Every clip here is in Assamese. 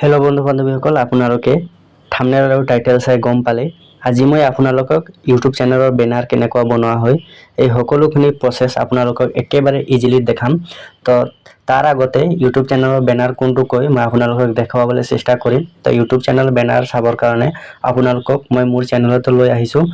হেল্ল' বন্ধু বান্ধৱীসকল, আপোনালোকে থাম্বনেল আৰু টাইটেল চাই গম পালে। আজি মই আপোনালোকক ইউটিউব চেনেলৰ বেনাৰ কেনেকুৱা বনোৱা হয় এই সকলোখিনি প্ৰচেছ আপোনালোকক একেবাৰে ইজিলি দেখাম। তো তাৰ আগতে ইউটিউব চেনেলৰ বেনাৰ কোনটো কয় মই আপোনালোকক দেখুৱাবলৈ চেষ্টা কৰিম। তো ইউটিউব চেনেল বেনাৰ চাবৰ কাৰণে আপোনালোকক মই মোৰ চেনেলত লৈ আহিছোঁ।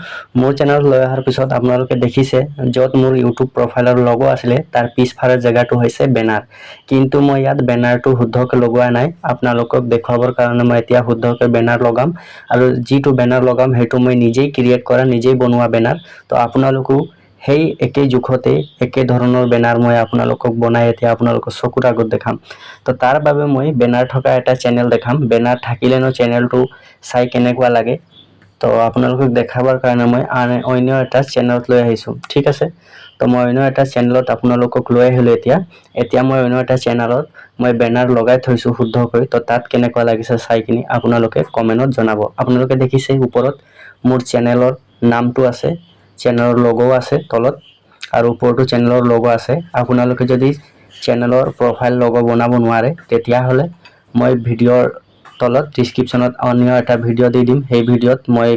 মোৰ চেনেলত লৈ অহাৰ পিছত আপোনালোকে দেখিছে য'ত মোৰ ইউটিউব প্ৰফাইলৰ লগো আছিলে তাৰ পিছফালৰ জেগাটো হৈছে বেনাৰ। কিন্তু মই ইয়াত বেনাৰটো শুদ্ধকৈ লগোৱা নাই। আপোনালোকক দেখুৱাবৰ কাৰণে মই এতিয়া শুদ্ধকৈ বেনাৰ লগাম আৰু যিটো বেনাৰ লগাম সেইটো মই নিজেই ক্ৰিয়েট কৰা, নিজেই বনোৱা বেনাৰ। তো আপোনালোকো সেই একেই জোখতে একে ধৰণৰ বেনাৰ মই আপোনালোকক বনাই এতিয়া আপোনালোকৰ চকুৰ আগত দেখাম। তো তাৰ বাবে মই বেনাৰ থকা এটা চেনেল দেখাম। বেনাৰ থাকিলেনো চেনেলটো চাই কেনেকুৱা লাগে তো আপোনালোকক দেখাবৰ কাৰণে মই অন্য এটা চেনেলত লৈ আহিছোঁ। ঠিক আছে, তো মই অন্য এটা চেনেলত আপোনালোকক লৈ আহিলোঁ। এতিয়া মই অন্য এটা চেনেলত মই বেনাৰ লগাই থৈছোঁ শুদ্ধকৈ। তো তাত কেনেকুৱা লাগিছে চাই কিনি আপোনালোকে কমেণ্টত জনাব। আপোনালোকে দেখিছে ওপৰত মোৰ চেনেলৰ নামটো আছে, চেনেলৰ লগো আছে তলত, আৰু ওপৰতো চেনেলৰ লগো আছে। আপোনালোকে যদি চেনেলৰ প্ৰফাইল লগো বনাব নোৱাৰে তেতিয়াহ'লে মই ভিডিঅ'ৰ তলত ডিছক্ৰিপশ্যনত অন্য এটা ভিডিঅ' দি দিম। সেই ভিডিঅ'ত মই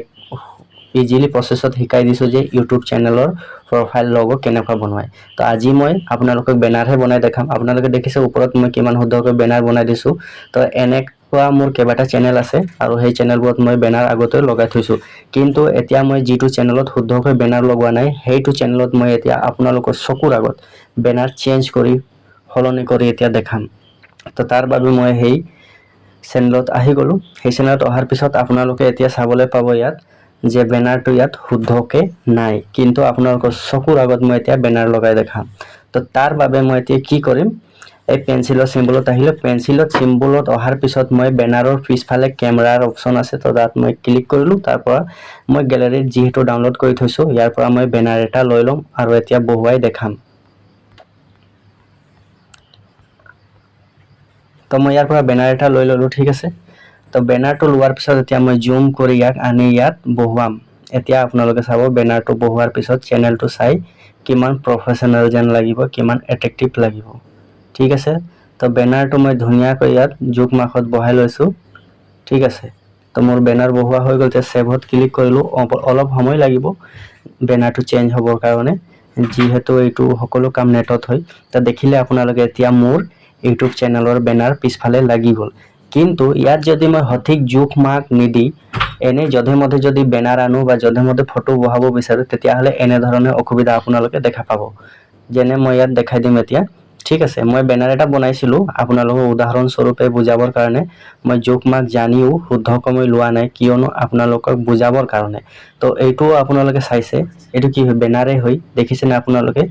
ইজিলি প্ৰচেছত শিকাই দিছোঁ যে ইউটিউব চেনেলৰ প্ৰফাইল লগো কেনেকুৱা বনায়। তো আজি মই আপোনালোকক বেনাৰহে বনাই দেখাম। আপোনালোকে দেখিছে ওপৰত মই কিমান শুদ্ধকৈ বেনাৰ বনাই দিছোঁ। তো এনেকুৱা মোৰ কেইবাটা চেনেল আছে আৰু সেই চেনেলবোৰত মই বেনাৰ আগতে লগাই থৈছোঁ। কিন্তু এতিয়া মই যিটো চেনেলত শুদ্ধকৈ বেনাৰ লগোৱা নাই সেইটো চেনেলত মই এতিয়া আপোনালোকৰ চকুৰ আগত বেনাৰ চেঞ্জ কৰি সলনি কৰি এতিয়া দেখাম। তো তাৰ বাবে মই সেই চেনেলত আহি গ'লোঁ। সেই চেনেলত অহাৰ পিছত আপোনালোকে এতিয়া চাবলৈ পাব ইয়াত যে বেনাৰটো ইয়াত শুদ্ধকৈ নাই, কিন্তু আপোনালোকৰ চকুৰ আগত মই এতিয়া বেনাৰ লগাই দেখাম। তো তাৰ বাবে মই এতিয়া কি কৰিম, এই পেঞ্চিলৰ চিম্বলত আহিলোঁ। পেঞ্চিলত চিম্বলত অহাৰ পিছত মই বেনাৰৰ পিছফালে কেমেৰাৰ অপশ্যন আছে, তো তাত মই ক্লিক কৰিলোঁ। তাৰ পৰা মই গেলেৰীত যিহেতু ডাউনলোড কৰি থৈছোঁ ইয়াৰ পৰা মই বেনাৰ এটা লৈ ল'ম আৰু এতিয়া বহুৱাই দেখাম। তো মই ইয়াৰ পৰা বেনাৰ এটা লৈ ল'লোঁ। ঠিক আছে, তো বেনাৰটো লোৱাৰ পিছত এতিয়া মই জুম কৰি ইয়াক আনি ইয়াত বহুৱাম। এতিয়া আপোনালোকে চাব বেনাৰটো বহুৱাৰ পিছত চেনেলটো চাই কিমান প্ৰফেশ্যনেল যেন লাগিব, কিমান এট্ৰেক্টিভ লাগিব। ঠিক আছে, তো বেনাৰটো মই ধুনীয়াকৈ ইয়াত জোখ মাখত বহাই লৈছোঁ। ঠিক আছে, তো মোৰ বেনাৰ বহুৱা হৈ গ'ল। এতিয়া ছেভত ক্লিক কৰিলোঁ। অলপ সময় লাগিব বেনাৰটো চেঞ্জ হ'বৰ কাৰণে, যিহেতু এইটো সকলো কাম নেটত হয়। তো দেখিলে আপোনালোকে এতিয়া মোৰ ইউটিউব চেনেলৰ বেনাৰ পিছফালে লাগি গ'ল। কিন্তু ইয়াত যদি মই সঠিক জোখ মাখ নিদি এনেই যধে মধে যদি বেনাৰ আনো বা যধে মধে ফটো বহাব বিচাৰোঁ তেতিয়াহ'লে এনেধৰণে অসুবিধা আপোনালোকে দেখা পাব। যেনে মই ইয়াত দেখাই দিম এতিয়া। ঠিক আছে, মই বেনাৰ এটা বনাইছিলোঁ আপোনালোকক উদাহৰণস্বৰূপে বুজাবৰ কাৰণে। মই জোখ মাখ জানিও শুদ্ধকৈ মই লোৱা নাই, কিয়নো আপোনালোকক বুজাবৰ কাৰণে। তো এইটোও আপোনালোকে চাইছে, এইটো কি হয়, বেনাৰে হয়। দেখিছেনে আপোনালোকে,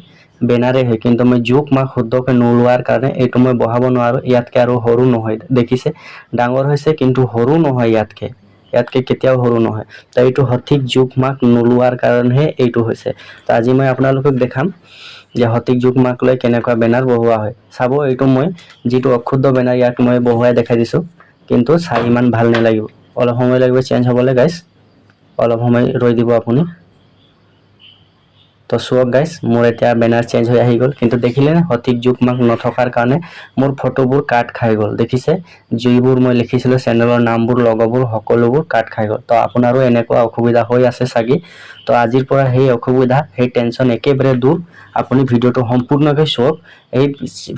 বেনাৰে হয়, কিন্তু মই জোখ মাখ শুদ্ধকৈ নোলোৱাৰ কাৰণে এইটো মই বহাব নোৱাৰোঁ। ইয়াতকৈ আৰু সৰু নহয়, দেখিছে ডাঙৰ হৈছে কিন্তু সৰু নহয়, ইয়াতকৈ কেতিয়াও সৰু নহয়। তো এইটো সঠিক জোখ মাখ নোলোৱাৰ কাৰণেহে এইটো হৈছে। তো আজি মই আপোনালোকক দেখাম যে সঠিক জোখ মাখ লৈ কেনেকুৱা বেনাৰ বহুৱা হয়। চাব, এইটো মই যিটো অশুদ্ধ বেনাৰ ইয়াক মই বহুৱাই দেখাই দিছোঁ, কিন্তু চাই ইমান ভাল নালাগিব। অলপ সময় লাগিব চেঞ্জ হ'বলৈ গাইজ, অলপ সময় ৰৈ দিব আপুনি। তো চোৱক গাইজ, মোৰ এতিয়া বেনাৰ চেঞ্জ হৈ আহি গ'ল, কিন্তু দেখিলে সঠিক জোখ মাখ নথকাৰ কাৰণে মোৰ ফটোবোৰ কাট খাই গ'ল। দেখিছে, যিবোৰ মই লিখিছিলোঁ চেনেলৰ নামবোৰ লগবোৰ সকলোবোৰ কাট খাই গ'ল। তো আপোনাৰো এনেকুৱা অসুবিধা হৈ আছে চাগে। তো আজিৰ পৰা সেই অসুবিধা, সেই টেনশ্যন একেবাৰে দূৰ। আপুনি ভিডিঅ'টো সম্পূৰ্ণকৈ চাওক। এই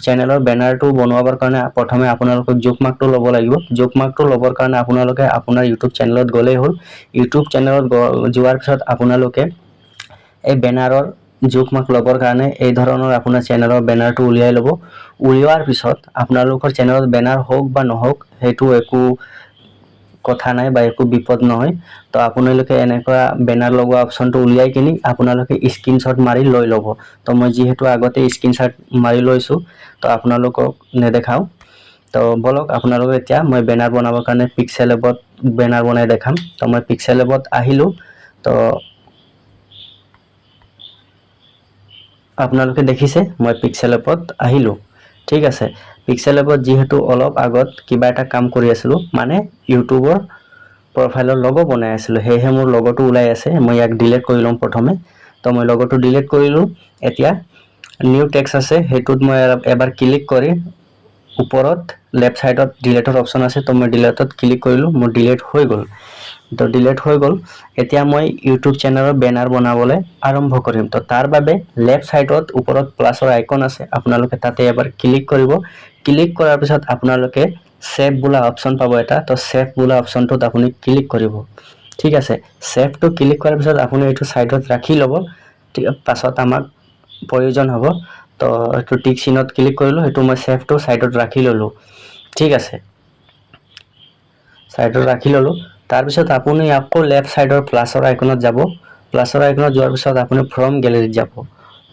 চেনেলৰ বেনাৰটো বনোৱাৰ কাৰণে প্ৰথমে আপোনালোকক জোখ মাখটো ল'ব লাগিব। জোখ মাখটো ল'বৰ কাৰণে আপোনালোকে আপোনাৰ ইউটিউব চেনেলত গ'লেই হ'ল। ইউটিউব চেনেলত যোৱাৰ পিছত আপোনালোকে এই বেনাৰৰ জোখ মাখ ল'বৰ কাৰণে এই ধৰণৰ আপোনাৰ চেনেলৰ বেনাৰটো উলিয়াই ল'ব। উলিওৱাৰ পিছত আপোনালোকৰ চেনেলত বেনাৰ হওক বা নহওক সেইটো একো কথা নাই বা একো বিপদ নহয়। তো আপোনালোকে এনেকুৱা বেনাৰ লগোৱা অপশ্যনটো উলিয়াই কিনি আপোনালোকে স্ক্ৰীনশ্বট মাৰি লৈ ল'ব। তো মই যিহেতু আগতে স্ক্ৰীনশ্বট মাৰি লৈছোঁ, তো আপোনালোকক নেদেখাওঁ। তো বলক আপোনালোকে এতিয়া মই বেনাৰ বনাবৰ কাৰণে পিক্সেল এপত বেনাৰ বনাই দেখাম। তো মই পিক্সেল এপত আহিলোঁ। তো আপোনালোকে দেখিছে মই পিক্সেল এপত আহিলোঁ। ঠিক আছে, পিক্সেল এপত যিহেতু অলপ আগত কিবা এটা কাম কৰি আছিলোঁ, মানে ইউটিউবৰ প্ৰফাইলৰ লগো বনাই আছিলোঁ, সেয়েহে মোৰ লগটো ওলাই আছে। মই ইয়াক ডিলিট কৰি ল'ম প্ৰথমে। তো মই লগটো ডিলিট কৰিলোঁ। এতিয়া নিউ টেক্সট আছে, সেইটোত মই এবাৰ ক্লিক কৰি ওপৰত লেফ্ট সাইডত ডিলেটৰ অপশ্যন আছে তো মই ডিলেটত ক্লিক কৰিলোঁ মোৰ ডিলেট হৈ গ'ল তো ডিলেট হৈ গ'ল এতিয়া মই ইউটিউব চেনেলৰ বেনাৰ বনাবলৈ আৰম্ভ কৰিম তো তাৰ বাবে লেফ্ট সাইডত ওপৰত প্লাছৰ আইকন আছে আপোনালোকে তাতে এবাৰ ক্লিক কৰিব ক্লিক কৰাৰ পিছত আপোনালোকে সেভ বোলা অপশ্যন পাব এটা তো সেভ বোলা অপশ্যনটোত আপুনি ক্লিক কৰিব ঠিক আছে সেভটো ক্লিক কৰাৰ পিছত আপুনি এইটো সাইডত ৰাখি ল'ব পাছত আমাক প্ৰয়োজন হ'ব তো এইটো টিক চিনত ক্লিক কৰিলোঁ সেইটো মই সেভটো সাইডত ৰাখি ল'লোঁ ঠিক আছে সাইডত ৰাখি ল'লোঁ তাৰপিছত আপুনি আকৌ লেফ্ট সাইডৰ প্লাছৰ আইকনত যাব প্লাছৰ আইকনত যোৱাৰ পিছত আপুনি ফ্ৰম গেলেৰীত যাব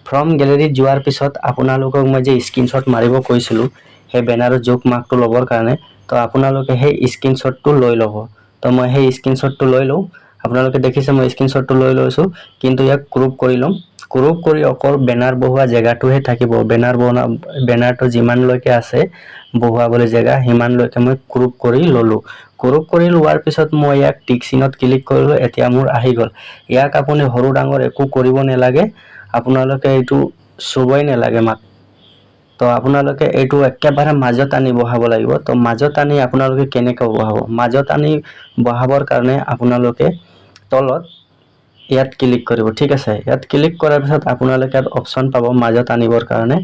ফ্ৰম গেলেৰীত যোৱাৰ পিছত আপোনালোকক মই যে স্ক্ৰীনশ্বট মাৰিব কৈছিলোঁ সেই বেনাৰৰ জোক মাৰ্কটো ল'বৰ কাৰণে তো আপোনালোকে সেই স্ক্ৰীনশ্বটটো লৈ ল'ব তো মই সেই স্ক্ৰীনশ্বটটো লৈ লওঁ আপোনালোকে দেখিছে মই স্ক্ৰীনশ্বটটো লৈ লৈছোঁ কিন্তু ইয়াক ক্ৰপ কৰি ল'ম ক্ৰপ কৰি অকল বেনাৰ বহুৱা জেগাটোহে থাকিব বেনাৰটো যিমানলৈকে আছে বহুৱাবলৈ জেগা সিমানলৈকে মই ক্ৰপ কৰি ল'লোঁ ক্ৰপ কৰি লোৱাৰ পিছত মই ইয়াক টিক চিনত ক্লিক কৰিলোঁ এতিয়া মোৰ আহি গ'ল ইয়াক আপুনি সৰু ডাঙৰ একো কৰিব নালাগে আপোনালোকে এইটো চুবই নালাগে তো আপোনালোকে এইটো একেবাৰে মাজত আনি বহাব লাগিব তো মাজত আনি আপোনালোকে কেনেকৈ বহাব মাজত আনি বহাবৰ কাৰণে আপোনালোকে তলত ইয়াত ক্লিক কৰিব ঠিক আছে ইয়াত ক্লিক কৰাৰ পিছত আপোনালোকে ইয়াত অপশ্যন পাব মাজত আনিবৰ কাৰণে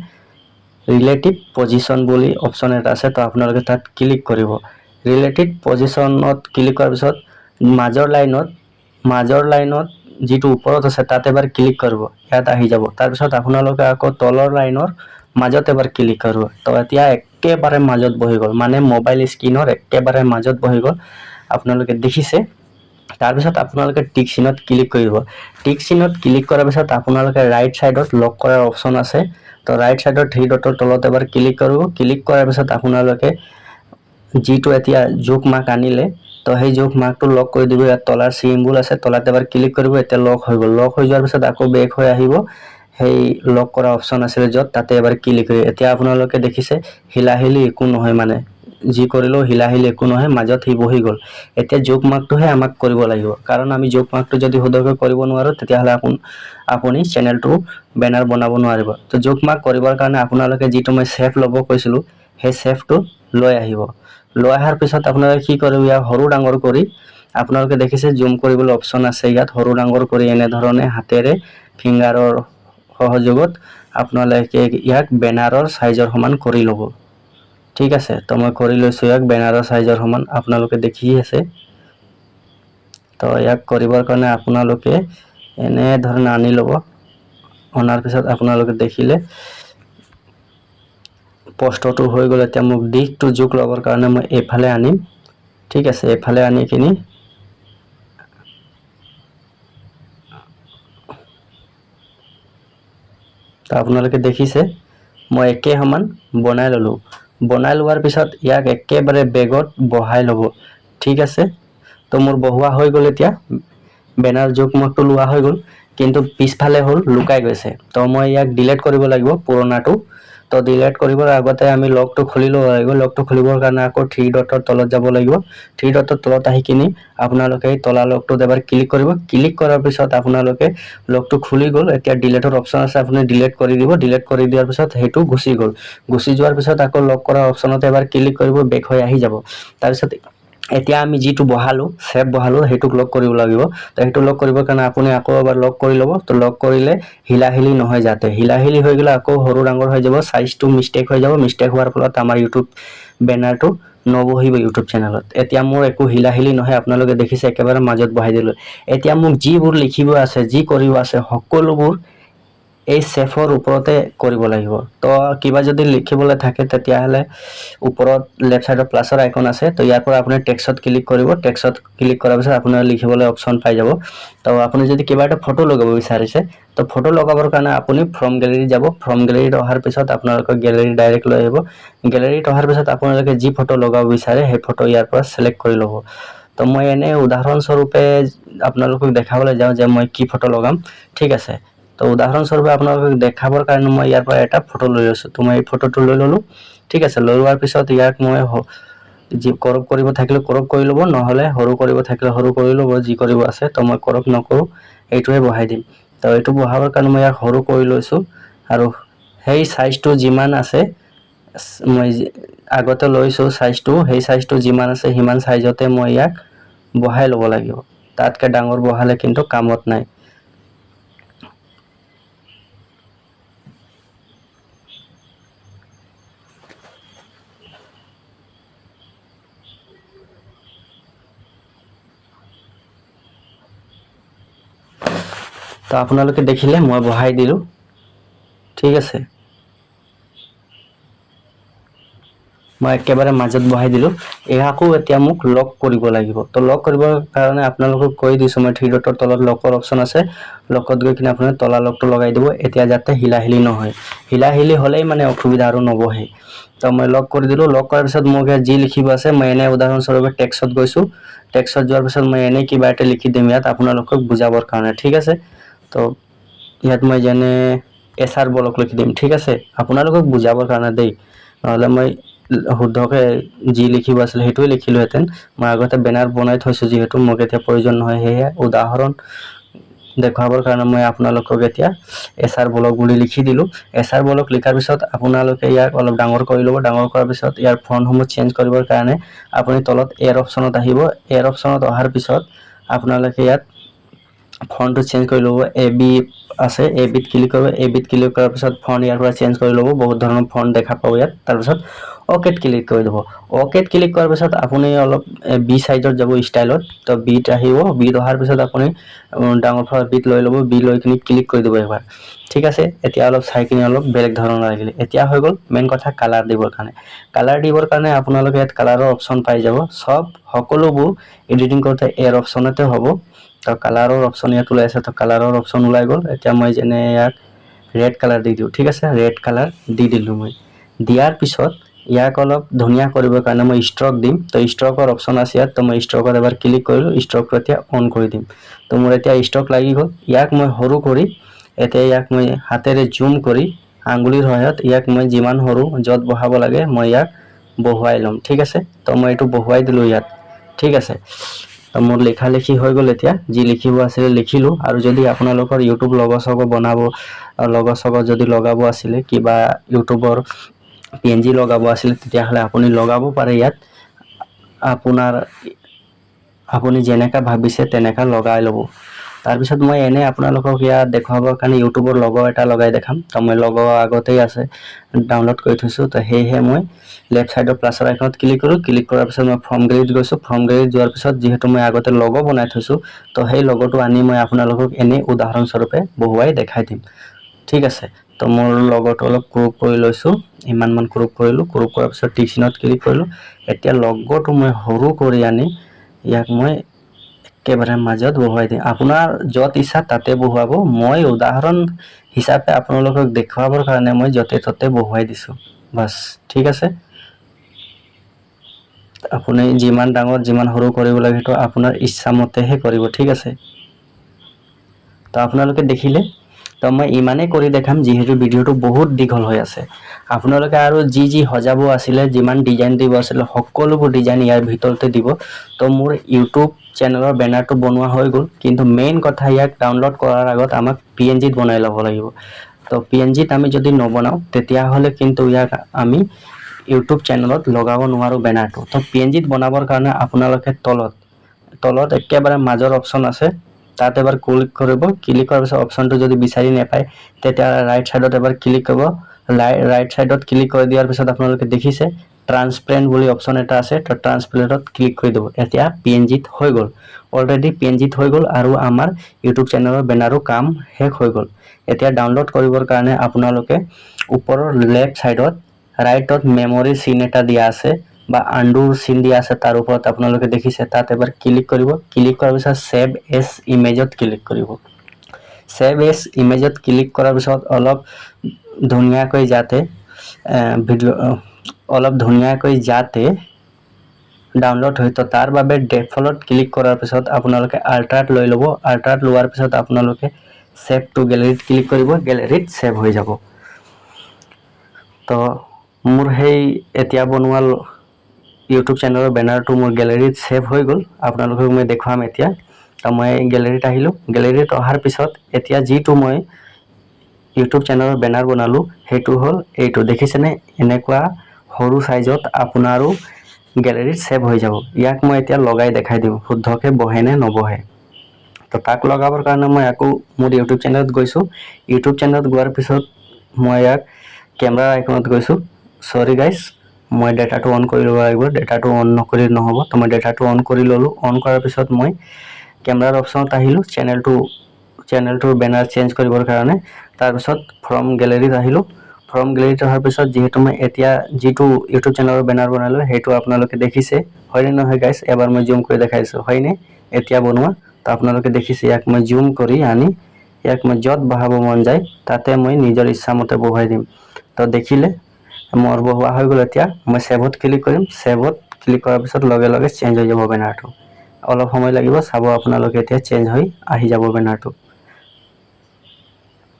ৰিলেটিভ পজিশ্যন বুলি অপশ্যন এটা আছে তো আপোনালোকে তাত ক্লিক কৰিব ৰিলেটিভ পজিশ্যনত ক্লিক কৰাৰ পিছত মাজৰ লাইনত যিটো ওপৰত আছে তাত এবাৰ ক্লিক কৰিব ইয়াত আহি যাব তাৰপিছত আপোনালোকে আকৌ তলৰ লাইনৰ মাজত এবাৰ ক্লিক কৰিব তো এতিয়া একেবাৰে মাজত বহি গ'ল মানে মোবাইল স্ক্ৰীনৰ একেবাৰে মাজত বহি গ'ল আপোনালোকে দেখিছে তাৰপিছত আপোনালোকে টিক চিনত ক্লিক কৰিব টিক চিনত ক্লিক কৰাৰ পিছত আপোনালোকে ৰাইট সাইডত লক কৰাৰ অপশ্যন আছে তো ৰাইট সাইডৰ থ্ৰী ডটৰ তলত এবাৰ ক্লিক কৰিব ক্লিক কৰাৰ পিছত আপোনালোকে যিটো এতিয়া জোক মাৰ্ক আনিলে তো সেই জোক মাৰ্কটো লক কৰি দিব ইয়াত তলাৰ চিম্বল আছে তলাত এবাৰ ক্লিক কৰিব এতিয়া লক হৈ গ'ল লক হৈ যোৱাৰ পিছত আকৌ বেক হৈ আহিব সেই লক কৰা অপশ্যন আছিল য'ত তাতে এবাৰ ক্লিক কৰি এতিয়া আপোনালোকে দেখিছে হিলাহিলি একো নহয় মানে যি কৰিলেও হিলাহিলি একো নহয় মাজত হি বহি গ'ল এতিয়া জোক মাৰ্কটোহে আমাক কৰিব লাগিব কাৰণ আমি জোক মাৰ্কটো যদি শুদ্ধকৈ কৰিব নোৱাৰোঁ তেতিয়াহ'লে আপুনি চেনেলটো বেনাৰ বনাব নোৱাৰিব তো জোক মাৰ্ক কৰিবৰ কাৰণে আপোনালোকে যিটো মই সেভ ল'ব কৈছিলোঁ সেই সেভটো লৈ আহিব লৈ অহাৰ পিছত আপোনালোকে কি কৰিব ইয়াক সৰু ডাঙৰ কৰি আপোনালোকে দেখিছে জুম কৰিবলৈ অপশ্যন আছে ইয়াত সৰু ডাঙৰ কৰি এনেধৰণে হাতেৰে ফিংগাৰৰ সহযোগত আপোনালোকে ইয়াক বেনাৰৰ সাইজৰ সমান কৰি ল'ব ঠিক আছে তো মই কৰি লৈছোঁ ইয়াক বেনাৰৰ সাইজৰ সমান আপোনালোকে দেখি আছে তো ইয়াক কৰিবৰ কাৰণে আপোনালোকে এনেধৰণে আনি ল'ব অনাৰ পিছত আপোনালোকে দেখিলে পোষ্টৰটো হৈ গ'ল এতিয়া মোক দিশটো জোক ল'বৰ কাৰণে মই এইফালে আনিম ঠিক আছে এইফালে আনি কিনি তো আপোনালোকে দেখিছে মই একে সমান বনাই ল'লোঁ বনাই লোৱাৰ পিছত ইয়াক একেবাৰে বেগত বহাই ল'ব ঠিক আছে তো মোৰ বহোৱা হৈ গ'ল এতিয়া বেনাৰ জোক মাৰ্কটো লোৱা হৈ গ'ল কিন্তু পিছফালে হ'ল লুকাই গৈছে তো মই ইয়াক ডিলিট কৰিব লাগিব পুৰণাটো তো ডিলিট কৰিবৰ আগতে আমি লগটো খুলি ল'ব লাগিব লগটো খুলিবৰ কাৰণে আকৌ থ্ৰী ডটৰ তলত যাব লাগিব থ্ৰী ডটৰ তলত আহি কিনি আপোনালোকে তলা লগটোত এবাৰ ক্লিক কৰিব ক্লিক কৰাৰ পিছত আপোনালোকে লগটো খুলি গ'ল এতিয়া ডিলিটৰ অপশ্যন আছে আপুনি ডিলিট কৰি দিব ডিলিট কৰি দিয়াৰ পিছত সেইটো গুচি গ'ল গুচি যোৱাৰ পিছত আকৌ লক কৰা অপশ্যনত এবাৰ ক্লিক কৰিব বেক হৈ আহি যাব তাৰপিছত এতিয়া আমি যিটো বহালোঁ সেভ বহালোঁ সেইটোক লক কৰিব লাগিব তো সেইটো লক কৰিবৰ কাৰণে আপুনি আকৌ এবাৰ লক কৰি ল'ব তো লক কৰিলে হিলাহিলি নহয় যাতে হিলাহিলি হৈ গ'লে আকৌ সৰু ডাঙৰ হৈ যাব সাইজটো মিষ্টেক হৈ যাব মিষ্টেক হোৱাৰ ফলত আমাৰ ইউটিউব বেনাৰটো নবহিব ইউটিউব চেনেলত এতিয়া মোৰ একো হিলাহিলি নহয় আপোনালোকে দেখিছে একেবাৰে মাজত বহাই দিলোঁ এতিয়া মোক যিবোৰ লিখিব আছে যি কৰিব আছে সকলোবোৰ এই সেফৰ ওপৰতে কৰিব লাগিব তো কিবা যদি লিখিবলৈ থাকে তেতিয়াহ'লে ওপৰত লেফ্ট সাইডৰ প্লাছৰ আইকন আছে তো ইয়াৰ পৰা আপুনি টেক্সট ক্লিক কৰিব টেক্সট ক্লিক কৰাৰ পিছত আপোনাৰ লিখিবলৈ অপশ্যন পাই যাব তো আপুনি যদি কিবা এটা ফটো লগাব বিচাৰিছে তো ফটো লগাবৰ কাৰণে আপুনি ফ্ৰম গেলেৰী যাব ফ্ৰম গেলেৰীত অহাৰ পিছত আপোনালোকক গেলেৰী ডাইৰেক্ট লৈ আহিব গেলেৰীত অহাৰ পিছত আপোনালোকে যি ফটো লগাব বিচাৰে সেই ফটো ইয়াৰ পৰা সিলেক্ট কৰি ল'ব তো মই এনে উদাহৰণস্বৰূপে আপোনালোকক দেখাবলৈ যাওঁ যে মই কি ফটো লগাম ঠিক আছে তো উদাহৰণস্বৰূপে আপোনালোকক দেখাবৰ কাৰণে মই ইয়াৰ পৰা এটা ফটো লৈ লৈছোঁ তো মই এই ফটোটো লৈ ল'লোঁ ঠিক আছে লৈ লোৱাৰ পিছত ইয়াক মই যি ক্ৰপ কৰিব থাকিলে ক্ৰপ কৰি ল'ব নহ'লে সৰু কৰিব থাকিলে সৰু কৰি ল'ব যি কৰিব আছে তো মই ক্ৰপ নকৰোঁ এইটোৱে বহাই দিম তো এইটো বহাবৰ কাৰণে মই ইয়াক সৰু কৰি লৈছোঁ আৰু সেই সাইজটো যিমান আছে মই আগতে লৈছোঁ সাইজটো, সেই সাইজটো যিমান আছে সিমান সাইজতে মই ইয়াক বহাই ল'ব লাগিব। তাতকৈ ডাঙৰ বহালে কিন্তু কামত নাই। তো আপোনালোকে দেখিলে মই বহাই দিলোঁ, ঠিক আছে। মই একেবাৰে মাজত বহাই দিলোঁ। ইয়াকো এতিয়া মোক লক কৰিব লাগিব। তো লক কৰিবৰ কাৰণে আপোনালোকক কৈ দিছোঁ মই, 3 ডটৰ তলত লকৰ অপশ্যন আছে, লকত গৈ কিনে আপুনি তলা লকটো লগাই দিব। এতিয়া যাতে হিলাহিলি নহয়, হিলাহিলি হ'লেই মানে অসুবিধা আৰু নবহে। তো মই লক কৰি দিলোঁ। লক কৰাৰ পিছত মোক যি লিখিব আছে, মই এনে উদাহৰণস্বৰূপে টেক্সত গৈছোঁ। টেক্সত যোৱাৰ পিছত মই এনেই কিবা এটা লিখি দিম ইয়াত আপোনালোকক বুজাবৰ কাৰণে, ঠিক আছে। তো ইয়াত মই যেনে SR ব্লক লিখি দিম, ঠিক আছে, আপোনালোকক বুজাবৰ কাৰণে দেই। নহ'লে মই শুদ্ধকে যি লিখিব আছিলে সেইটোৱে লিখিলোহেঁতেন। মই আগতে বেনাৰ বনাই থৈছোঁ যিহেতু, মোক এতিয়া প্ৰয়োজন নহয়। সেয়ে উদাহৰণ দেখুৱাবৰ কাৰণে মই আপোনালোকক এতিয়া SR ব্লক বুলি লিখি দিলোঁ। SR ব্লক লিখাৰ পিছত আপোনালোকে ইয়াক অলপ ডাঙৰ কৰি ল'ব। ডাঙৰ কৰাৰ পিছত ইয়াৰ ফন্টসমূহ চেঞ্জ কৰিবৰ কাৰণে আপুনি তলত এৰ অপশ্যনত আহিব। এৰ অপশ্যনত অহাৰ পিছত আপোনালোকে ইয়াত ফন্টটো চেঞ্জ কৰি ল'ব। AB আছে, ABত ক্লিক কৰিব। ABত ক্লিক কৰাৰ পিছত ফন্ট ইয়াৰ পৰা চেঞ্জ কৰি ল'ব। বহুত ধৰণৰ ফন্ট দেখা পাব ইয়াত। তাৰপিছত অকেত ক্লিক কৰি দিব। অকেত ক্লিক কৰাৰ পিছত আপুনি অলপ বি সাইজত যাব ষ্টাইলত। তো বিত আহিব। বিত অহাৰ পিছত আপুনি ডাঙৰ পৰা বিত লৈ ল'ব। বি লৈ কিনি ক্লিক কৰি দিব এবাৰ, ঠিক আছে। এতিয়া অলপ চাই কিনি অলপ বেলেগ ধৰণৰ লাগিলে। এতিয়া হৈ গ'ল। মেইন কথা কালাৰ দিবৰ কাৰণে। কালাৰ দিবৰ কাৰণে আপোনালোকে ইয়াত কালাৰৰ অপশ্যন পাই যাব। সকলোবোৰ এডিটিং কৰোঁতে এৰ অপশ্যনতে হ'ব। তো কালাৰৰ অপশ্যন ইয়াত ওলাই আছে, তো কালাৰৰ অপশ্যন ওলাই গ'ল। এতিয়া মই যেনে ইয়াক ৰেড কালাৰ দি দিওঁ, ঠিক আছে। ৰেড কালাৰ দি দিলোঁ। মই দিয়াৰ পিছত ইয়াক অলপ ধুনীয়া কৰিবৰ কাৰণে মই ষ্ট্ৰক দিম। তো ষ্ট্ৰকৰ অপশ্যন আছে ইয়াত, তো মই ষ্ট্ৰকত এবাৰ ক্লিক কৰিলোঁ। ষ্ট্ৰকটো এতিয়া অন কৰি দিম। তো মোৰ এতিয়া ষ্ট্ৰক লাগি গ'ল। ইয়াক মই সৰু কৰি এতিয়া ইয়াক মই হাতেৰে জুম কৰি আঙুলিৰ সহায়ত ইয়াক মই যিমান সৰু য'ত বহাব লাগে মই ইয়াক বহুৱাই ল'ম, ঠিক আছে। তো মই এইটো বহুৱাই দিলোঁ ইয়াত, ঠিক আছে। তো মোৰ লিখা লিখি হৈ গ'ল। এতিয়া যি লিখিব আছিলে লিখিলোঁ। আৰু যদি আপোনালোকৰ ইউটিউব লগো চগো বনাব, লগো চগো যদি লগাব আছিলে, কিবা ইউটিউবৰ PNG লগাব আছিলে, তেতিয়াহ'লে আপুনি লগাব পাৰে ইয়াত। আপুনি যেনেকা ভাবিছে তেনেকা লগাই ল'ব। তাৰপিছত মই এনে আপোনালোকক ইয়াত দেখুৱাবৰ কাৰণে ইউটিউবৰ লগো এটা লগাই দেখাম। তো মই লগো আগতেই আছে, ডাউনলোড কৰি থৈছোঁ। তো সেয়েহে মই লেফ্ট ছাইডৰ প্লাছৰ আইকনত ক্লিক কৰোঁ। ক্লিক কৰাৰ পিছত মই ফৰ্ম গেলাৰীত গৈছোঁ। ফৰ্ম গেলাৰীত যোৱাৰ পিছত যিহেতু মই আগতে লগো বনাই থৈছোঁ, তো সেই লগোটো আনি মই আপোনালোকক এনেই উদাহৰণস্বৰূপে বহুৱাই দেখাই দিম, ঠিক আছে। তো মোৰ লগোটো অলপ ক্ৰপ কৰি লৈছোঁ। ইমানমান ক্ৰপ কৰিলোঁ। ক্ৰপ কৰাৰ পিছত টিক চিনত ক্লিক কৰিলোঁ। এতিয়া লগোটো মই সৰু কৰি আনি ইয়াক মই একেবাৰে মাজত বহুৱাই দিম। আপোনাৰ য'ত ইচ্ছা তাতে বহুৱাব। মই উদাহৰণ হিচাপে আপোনালোকক দেখুৱাবৰ কাৰণে মই য'তে ত'তে বহুৱাই দিছোঁ, বাছ, ঠিক আছে। আপুনি যিমান ডাঙৰ যিমান সৰু কৰিব লাগে সেইটো আপোনাৰ ইচ্ছামতেহে কৰিব, ঠিক আছে। তো আপোনালোকে দেখিলে। তো মই ইমানেই কৰি দেখাম যিহেতু ভিডিঅ'টো বহুত দীঘল হৈ আছে। আপোনালোকে আৰু যি যি সজাব আছিলে, যিমান ডিজাইন দিব আছিলে, সকলোবোৰ ডিজাইন ইয়াৰ ভিতৰতে দিব। তো মোৰ ইউটিউব চেনেলৰ বেনাৰটো বনোৱা হৈ গ'ল। কিন্তু মেইন কথা ইয়াক ডাউনলোড কৰাৰ আগত আমাক PNGত বনাই ল'ব লাগিব। তো PNGত আমি যদি নবনাওঁ তেতিয়াহ'লে কিন্তু ইয়াক আমি ইউটিউব চেনেলত লগাব নোৱাৰোঁ বেনাৰটো। তো PNGত বনাবৰ কাৰণে আপোনালোকে তলত একেবাৰে মাজৰ অপশ্যন আছে, তাত এবাৰ ক্লিক কৰিব। ক্লিক কৰাৰ পিছত অপশ্যনটো যদি বিচাৰি নাপায় তেতিয়া ৰাইট ছাইডত এবাৰ ক্লিক কৰিব। ৰাইট ছাইডত ক্লিক কৰি দিয়াৰ পিছত আপোনালোকে দেখিছে ট্ৰান্সপেৰেণ্ট বুলি অপশ্যন এটা আছে, তো ট্ৰান্সপেৰেণ্টত ক্লিক কৰি দিব। এতিয়া PNGত হৈ গ'ল। অলৰেডি PNGত হৈ গ'ল আৰু আমাৰ ইউটিউব চেনেলৰ বেনাৰো কাম শেষ হৈ গ'ল। এতিয়া ডাউনলোড কৰিবৰ কাৰণে আপোনালোকে ওপৰৰ লেফ্ট ছাইডত ৰাইটত মেমৰি চিন এটা দিয়া আছে বা আন্ডুৰ চিন দিয়া আছে, তাৰ ওপৰত আপোনালোকে দেখিছে, তাত এবাৰ ক্লিক কৰিব। ক্লিক কৰাৰ পিছত ছেভ এজ ইমেজত ক্লিক কৰিব। ছেভ এজ ইমেজত ক্লিক কৰাৰ পিছত অলপ ধুনীয়াকৈ যাতে ডাউনলোড হয়, তো তাৰ বাবে ডিফল্টত ক্লিক কৰাৰ পিছত আপোনালোকে আল্ট্ৰাত লৈ ল'ব। আল্ট্ৰাত লোৱাৰ পিছত আপোনালোকে ছেভ টু গেলেৰীত ক্লিক কৰিব। গেলেৰীত ছেভ হৈ যাব। তো মোৰ সেই এতিয়া বনোৱা ইউটিউব চেনেলৰ বেনাৰটো মোৰ গেলেৰীত ছেভ হৈ গ'ল। আপোনালোকক মই দেখুৱাম এতিয়া। তো মই গেলেৰীত আহিলোঁ। গেলেৰীত অহাৰ পিছত এতিয়া যিটো মই ইউটিউব চেনেলৰ বেনাৰ বনালোঁ সেইটো হ'ল এইটো দেখিছেনে এনেকুৱা সৰু সাইজত আপোনাৰো গেলেৰিত সেভ হৈ যাব ইয়াক মই এতিয়া লগাই দেখাই দিম শুদ্ধকে বহে নে নবহে তো তাক লগাবৰ কাৰণে মই আকৌ মোৰ ইউটিউব চেনেলত গৈছো ইউটিউব চেনেলত গোৱাৰ পিছত মই ইয়াক কেমেৰা আইকনত গৈছো সৰি গাইস মই ডাটাটো অন কৰি ল'ব লাগিব ডাটাটো অন নকৰি নহ'ব তো মই ডাটাটো অন কৰি ল'লো অন কৰাৰ পিছত মই কেমেৰাৰ অপচনত আহিলো চেনেলটোৰ বেনাৰ চেঞ্জ কৰিবৰ কাৰণে তাৰ পিছত ফ্ৰম গেলেৰিত আহিলো ফ্ৰম গেলেৰিত অহাৰ পিছত যেহেতু মই এতিয়া যেটো ইউটিউব চেনেলৰ বেনাৰ বনালো হেতু আপোনালোকে দেখিছে হয়নে নহয় গাইস এবাৰ মই জুম কৰি দেখাইছো হয়নে এতিয়া বনোৱা তো আপোনালোকে দেখিছে ইয়াক মই জুম কৰি আনি ইয়াক মই যত বহাব মন যায় তাতে মই নিজৰ ইচ্ছামতে বহাই দিম তো দেখিলে মোৰ বহোৱা হৈ গ'ল এতিয়া মই সেভত ক্লিক কৰিম সেভত ক্লিক কৰাৰ পিছত লগে লগে চেঞ্জ হৈ যাব বেনাৰটো অলপ সময় লাগিব চাব আপোনালোকে এতিয়া চেঞ্জ হৈ আহি যাব বেনাৰটো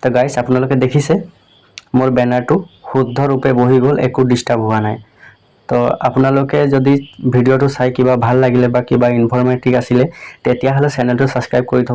তো গাইস আপোনালোকে দেখিছে মোৰ বেনাৰটো শুদ্ধ ৰূপে বহি গ'ল একো ডিস্টাৰ্ব হোৱা নাই তো আপোনালোকে যদি ভিডিওটো চাই কিবা ভাল লাগিলে বা কিবা ইনফৰমেটিভ আছিলে তেতিয়াহলে চেনেলটো সাবস্ক্ৰাইব কৰি থব